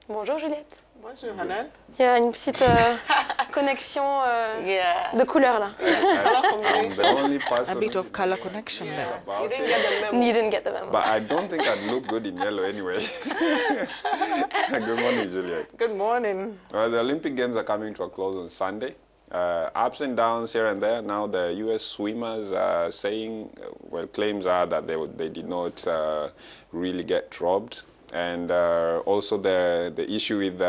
Bonjour Juliette. Bonjour Hanan. Il y a une petite connexion de couleurs là. A bit of color connection there. You didn't get the memo. You didn't get the memo. But I don't think I'd look good in yellow anyway. Good morning, Juliette. Good morning. Well, the Olympic Games are coming to a close on Sunday. Ups and downs here and there. Now the U.S. swimmers are saying, well, claims are that they did not really get robbed. And also the issue with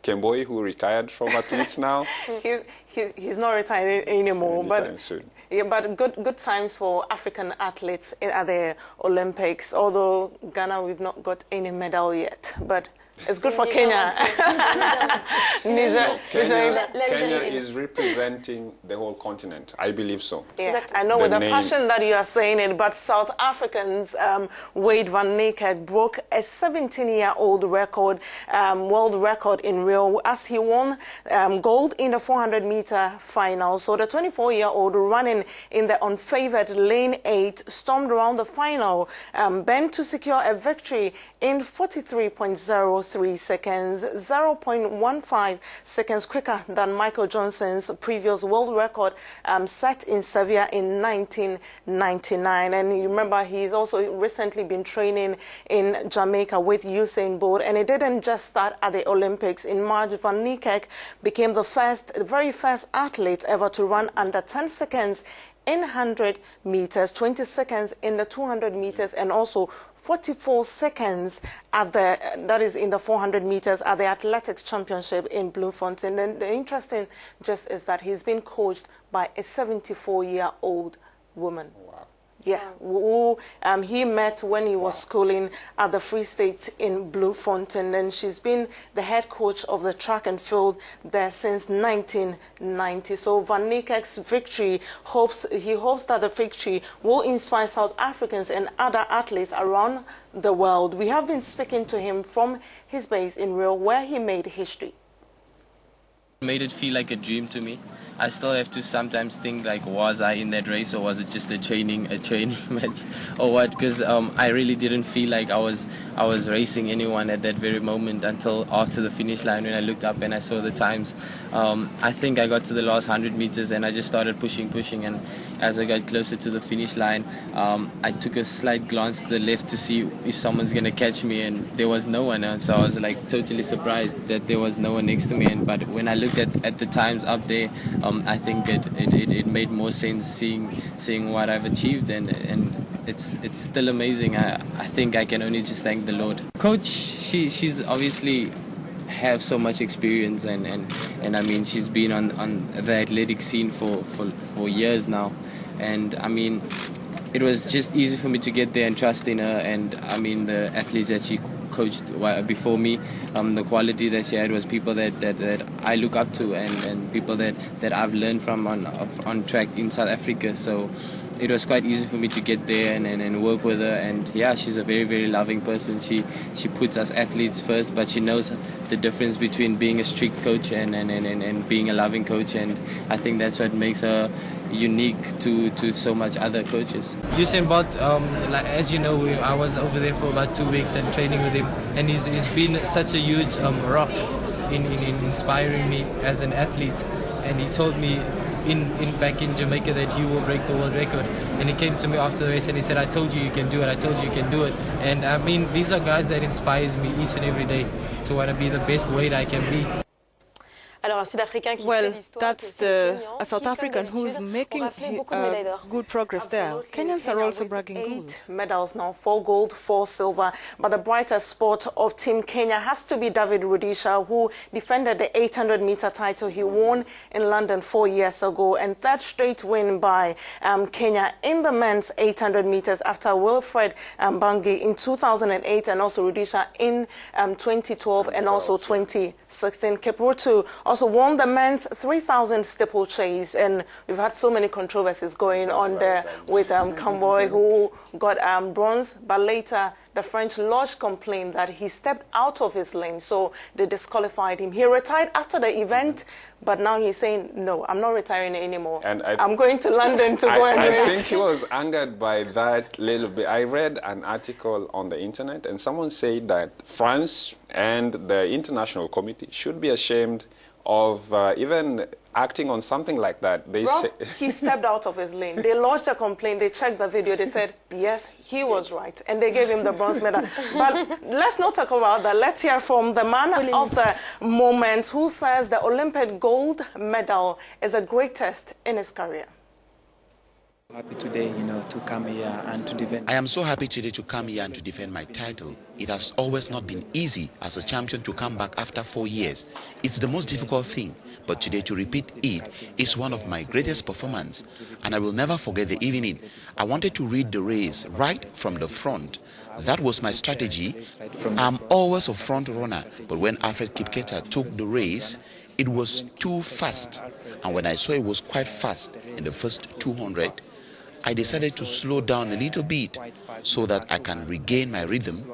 Kemboi, who retired from athletics now. He's not retired anymore, Anytime soon. Yeah, but good times for African athletes at the Olympics. Although Ghana, we've not got any medal yet, but it's good for Kenya. No, Kenya is representing the whole continent. I believe so. Yeah, exactly. I know with the passion that you are saying it, but South Africans, Wayde van Niekerk broke a 17-year-old record, world record in Rio as he won gold in the 400-meter final. So the 24-year-old running in the unfavored lane 8 stormed around the final, bent to secure a victory in 43.03 seconds, 0.15 seconds quicker than Michael Johnson's previous world record set in Sevilla in 1999. And you remember he's also recently been training in Jamaica with Usain Bolt, and it didn't just start at the Olympics. In March, Van Niekerk became the very first athlete ever to run under 10 seconds in 100 meters, 20 seconds in the 200 meters, and also 44 seconds at that is in the 400 meters at the athletics championship in Bloemfontein. And the interesting just is that he's been coached by a 74-year-old woman. Wow. Yeah, who he met when he was schooling at the Free State in Bloemfontein, and she's been the head coach of the track and field there since 1990. So Van Niekerk's victory, he hopes that the victory will inspire South Africans and other athletes around the world. We have been speaking to him from his base in Rio, where he made history. Made it feel like a dream to me. I still have to sometimes think, like, was I in that race, or was it just a training match or what? Because I really didn't feel like I was racing anyone at that very moment until after the finish line, when I looked up and I saw the times. I think I got to the last 100 meters and I just started pushing, and as I got closer to the finish line, I took a slight glance to the left to see if someone's gonna catch me, and there was no one. And so I was like totally surprised that there was no one next to me. But when I looked at the times up there, I think it made more sense seeing what I've achieved, and it's still amazing. I think I can only just thank the Lord. Coach, she's obviously have so much experience, and I mean, she's been on the athletic scene for years now, and I mean, it was just easy for me to get there and trust in her. And I mean, the athletes that she coached before me, the quality that she had was people that I look up to, and people that I've learned from on track in South Africa. So it was quite easy for me to get there and work with her. And yeah, she's a very, very loving person. She puts us athletes first, but she knows the difference between being a strict coach and being a loving coach. And I think that's what makes her unique to so much other coaches. Usain Bolt, like, as you know, I was over there for about 2 weeks and training with him, and he's been such a huge rock in inspiring me as an athlete. And he told me back in Jamaica that you will break the world record, and he came to me after the race and he said, I told you you can do it, I told you you can do it. And I mean, these are guys that inspires me each and every day to want to be the best weight I can be. Well, that's a South African who's making good progress there. Kenyans are also bragging good. 8 medals now, 4 gold, 4 silver. But the brightest spot of Team Kenya has to be David Rudisha, who defended the 800-meter title he won in London 4 years ago, and third straight win by Kenya in the men's 800 meters after Wilfred Bangi in 2008 and also Rudisha in 2012 and also 2016. Kipruto also won the men's 3,000 steeplechase, and we've had so many controversies going on there with Convoy, who got bronze, but later the French lodged complaint that he stepped out of his lane, so they disqualified him. He retired after the event, but now he's saying, no, I'm not retiring anymore. And I'm going to London to go and race. I think he was angered by that little bit. I read an article on the internet, and someone said that France and the International Committee should be ashamed of even acting on something like that. They say he stepped out of his lane. They lodged a complaint. They checked the video. They said, yes, he was right. And they gave him the bronze medal. But let's not talk about that. Let's hear from the man of the moment who says the Olympic gold medal is the greatest in his career. Happy today, to come here and to defend. I am so happy today to come here and to defend my title. It has always not been easy as a champion to come back after 4 years. It's the most difficult thing, but today to repeat it is one of my greatest performances, and I will never forget the evening. I wanted to read the race right from the front. That was my strategy. I'm always a front runner, but when Alfred Kipketer took the race, it was too fast. And when I saw it was quite fast in the first 200, I decided to slow down a little bit so that I can regain my rhythm,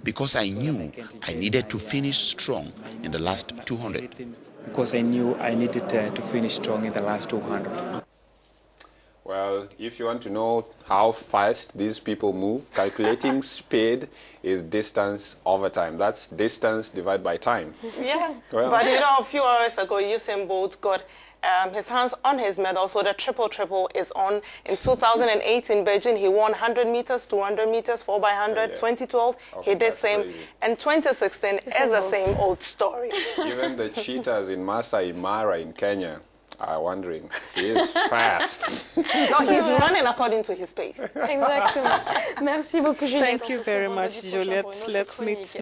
because I knew I needed to finish strong in the last 200. Because I knew I needed to finish strong in the last 200. Well, if you want to know how fast these people move, calculating speed is distance over time. That's distance divided by time. Yeah, well, but a few hours ago, Usain Bolt got his hands on his medal, so the triple is on. In 2008 in Beijing, he won 100 meters, 200 meters, 4x100. 2012, he did same. Crazy. And 2016 is the same old story. Even the cheetahs in Masai Mara in Kenya are wondering, he is fast. No, he's running according to his pace. Exactly. Merci beaucoup, Juliette. Thank you very much, Juliette. Let's meet.